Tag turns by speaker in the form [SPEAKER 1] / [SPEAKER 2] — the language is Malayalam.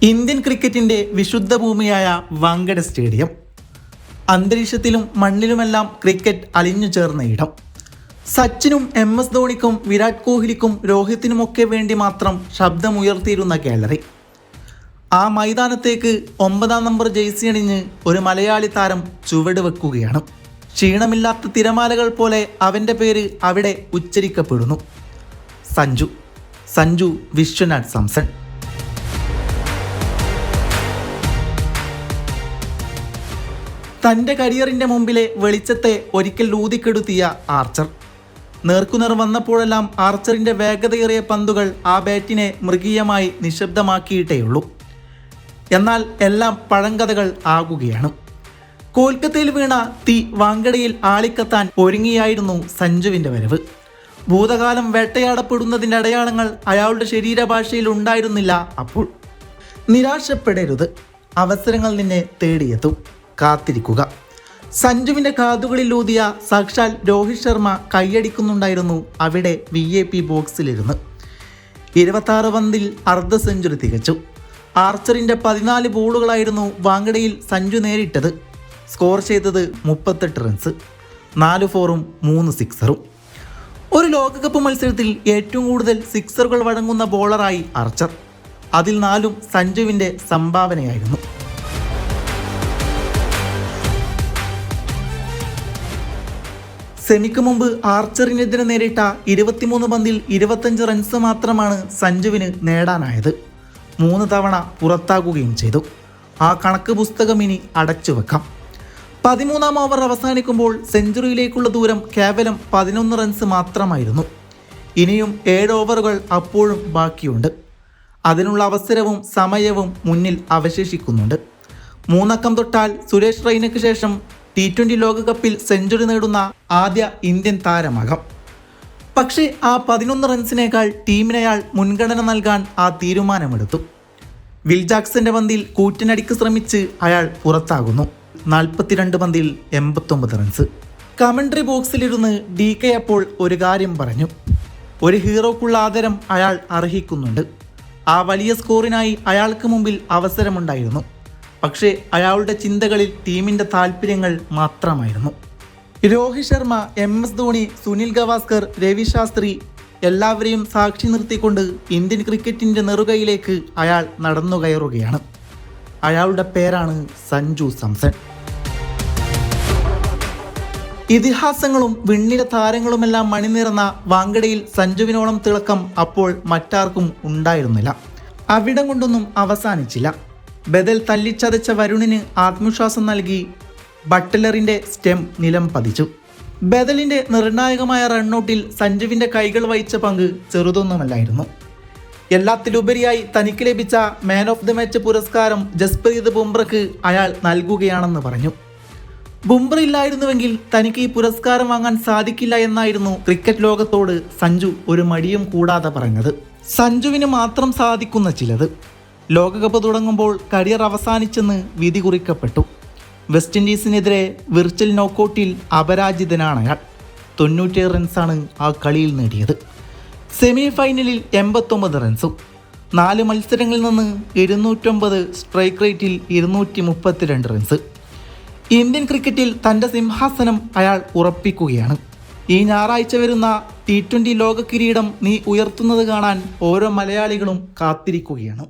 [SPEAKER 1] ഇന്ത്യൻ ക്രിക്കറ്റിൻ്റെ വിശുദ്ധ ഭൂമിയായ വാങ്കഡെ സ്റ്റേഡിയം. അന്തരീക്ഷത്തിലും മണ്ണിലുമെല്ലാം ക്രിക്കറ്റ് അലിഞ്ഞു ചേർന്ന ഇടം. സച്ചിനും MS ധോണിക്കും വിരാട് കോഹ്ലിക്കും രോഹിത്തിനുമൊക്കെ വേണ്ടി മാത്രം ശബ്ദമുയർത്തിയിരുന്ന ഗാലറി. ആ മൈതാനത്തേക്ക് 9-ാം നമ്പർ ജേഴ്സി അണിഞ്ഞ് ഒരു മലയാളി താരം ചുവട് വെക്കുകയാണ്. ക്ഷീണമില്ലാത്ത തിരമാലകൾ പോലെ അവൻ്റെ പേര് അവിടെ ഉച്ചരിക്കപ്പെടുന്നു. സഞ്ജു വിശ്വനാഥ് സാംസൺ. തൻ്റെ കരിയറിൻ്റെ മുമ്പിലെ വെളിച്ചത്തെ ഒരിക്കൽ ഊതിക്കെടുത്തിയ ആർച്ചർ. നേർക്കുനേർ വന്നപ്പോഴെല്ലാം ആർച്ചറിൻ്റെ വേഗതയേറിയ പന്തുകൾ ആ ബാറ്റിനെ മൃഗീയമായി നിശബ്ദമാക്കിയിട്ടേയുള്ളൂ. എന്നാൽ എല്ലാം പഴങ്കഥകൾ ആകുകയാണ്. കൊൽക്കത്തയിൽ വീണ തീ വാങ്കഡയിൽ ആളിക്കത്താൻ ഒരുങ്ങിയായിരുന്നു സഞ്ജുവിൻ്റെ വരവ്. ഭൂതകാലം വേട്ടയാടപ്പെടുന്നതിൻ്റെ അടയാളങ്ങൾ അയാളുടെ ശരീരഭാഷയിൽ ഉണ്ടായിരുന്നില്ല അപ്പോൾ. നിരാശപ്പെടരുത്, അവസരങ്ങൾ നിന്നെ തേടിയെത്തും, കാത്തിരിക്കുക. സഞ്ജുവിൻ്റെ കാതുകളിൽ ഊതിയ സാക്ഷാൽ രോഹിത് ശർമ്മ കൈയടിക്കുന്നുണ്ടായിരുന്നു അവിടെ VIP ബോക്സിലിരുന്ന്. 26 പന്തിൽ അർദ്ധ സെഞ്ചുറി തികച്ചു. ആർച്ചറിൻ്റെ 14 ബോളുകളായിരുന്നു വാങ്കഡയിൽ സഞ്ജു നേരിട്ടത്. സ്കോർ ചെയ്തത് 38 റൺസ്, 4 4-ഉം 3 6-ഉം. ഒരു ലോകകപ്പ് മത്സരത്തിൽ ഏറ്റവും കൂടുതൽ സിക്സറുകൾ വഴങ്ങുന്ന ബോളറായി ആർച്ചർ. അതിൽ 4-ഉം സഞ്ജുവിൻ്റെ സംഭാവനയായിരുന്നു. സെമിക്ക് മുമ്പ് ആർച്ചറിനെതിരെ നേരിട്ട 23 പന്തിൽ 25 റൺസ് മാത്രമാണ് സഞ്ജുവിന് നേടാനായത്. 3 തവണ പുറത്താകുകയും ചെയ്തു. ആ കണക്ക് പുസ്തകം ഇനി അടച്ചു വെക്കാം. 13-ാം ഓവർ അവസാനിക്കുമ്പോൾ സെഞ്ചുറിയിലേക്കുള്ള ദൂരം കേവലം 11 റൺസ് മാത്രമായിരുന്നു. ഇനിയും 7 ഓവറുകൾ അപ്പോഴും ബാക്കിയുണ്ട്. അതിനുള്ള അവസരവും സമയവും മുന്നിൽ അവശേഷിക്കുന്നുണ്ട്. 3 അക്കം തൊട്ടാൽ സുരേഷ് റെയ്നയ്ക്ക് ശേഷം T20 ലോകകപ്പിൽ സെഞ്ചുറി നേടുന്ന ആദ്യ ഇന്ത്യൻ താരമാകാം. പക്ഷേ ആ 11 റൺസിനേക്കാൾ ടീമിനയാൾ മുൻഗണന നൽകാൻ ആ തീരുമാനമെടുത്തു. വിൽ ജാക്സന്റെ പന്തിൽ കൂറ്റനടിക്ക് ശ്രമിച്ച് അയാൾ പുറത്താകുന്നു. 42 പന്തിൽ 89 റൺസ്. കമൻട്രി ബോക്സിലിരുന്ന് DK അപ്പോൾ ഒരു കാര്യം പറഞ്ഞു. ഒരു ഹീറോക്കുള്ള ആദരം അയാൾ അർഹിക്കുന്നുണ്ട്. ആ വലിയ സ്കോറിനായി അയാൾക്ക് മുമ്പിൽ അവസരമുണ്ടായിരുന്നു. പക്ഷേ അയാളുടെ ചിന്തകളിൽ ടീമിൻ്റെ താല്പര്യങ്ങൾ മാത്രമായിരുന്നു. രോഹിത് ശർമ്മ, MS ധോണി, സുനിൽ ഗവാസ്കർ, രവി ശാസ്ത്രി എല്ലാവരെയും സാക്ഷി നിർത്തിക്കൊണ്ട് ഇന്ത്യൻ ക്രിക്കറ്റിൻ്റെ നെറുകയിലേക്ക് അയാൾ നടന്നു കയറുകയാണ്. അയാളുടെ പേരാണ് സഞ്ജു സാംസൺ. ഇതിഹാസങ്ങളും വിണ്ണിലെ താരങ്ങളുമെല്ലാം മണിനിറന്ന വാങ്കഡയിൽ സഞ്ജുവിനോളം തിളക്കം അപ്പോൾ മറ്റാർക്കും ഉണ്ടായിരുന്നില്ല. അവിടം കൊണ്ടൊന്നും അവസാനിച്ചില്ല. ബദൽ തല്ലിച്ചതച്ച വരുണിന് ആത്മവിശ്വാസം നൽകി ബട്ട്ലറിൻ്റെ സ്റ്റെം നിലം പതിച്ചു. ബദലിൻ്റെ നിർണായകമായ റണ്ണൌട്ടിൽ സഞ്ജുവിൻ്റെ കൈകൾ വഹിച്ച പങ്ക് ചെറുതൊന്നുമല്ലായിരുന്നു. എല്ലാത്തിലുപരിയായി തനിക്ക് ലഭിച്ച മാൻ ഓഫ് ദി മാച്ച് പുരസ്കാരം ജസ്പ്രീത് ബുംറയ്ക്ക് അയാൾ നൽകുകയാണെന്ന് പറഞ്ഞു. ബുംറ ഇല്ലായിരുന്നുവെങ്കിൽ തനിക്ക് ഈ പുരസ്കാരം വാങ്ങാൻ സാധിക്കില്ല എന്നായിരുന്നു ക്രിക്കറ്റ് ലോകത്തോട് സഞ്ജു ഒരു മടിയും കൂടാതെ പറഞ്ഞത്. സഞ്ജുവിന് മാത്രം സാധിക്കുന്ന ചിലത്. ലോകകപ്പ് തുടങ്ങുമ്പോൾ കരിയർ അവസാനിച്ചെന്ന് വിധി കുറിക്കപ്പെട്ടു. വെസ്റ്റ് ഇൻഡീസിനെതിരെ വിർച്വൽ നോക്കൌട്ടിൽ അപരാജിതനാണ് അയാൾ. 97 റൺസാണ് ആ കളിയിൽ നേടിയത്. സെമി ഫൈനലിൽ 89 റൺസും. 4 മത്സരങ്ങളിൽ നിന്ന് 209, സ്ട്രൈക്ക് റേറ്റിൽ 232 റൺസ്. ഇന്ത്യൻ ക്രിക്കറ്റിൽ തൻ്റെ സിംഹാസനം അയാൾ ഉറപ്പിക്കുകയാണ്. ഈ ഞായറാഴ്ച വരുന്ന T20 ലോക കിരീടം നീ ഉയർത്തുന്നത് കാണാൻ ഓരോ മലയാളികളും കാത്തിരിക്കുകയാണ്.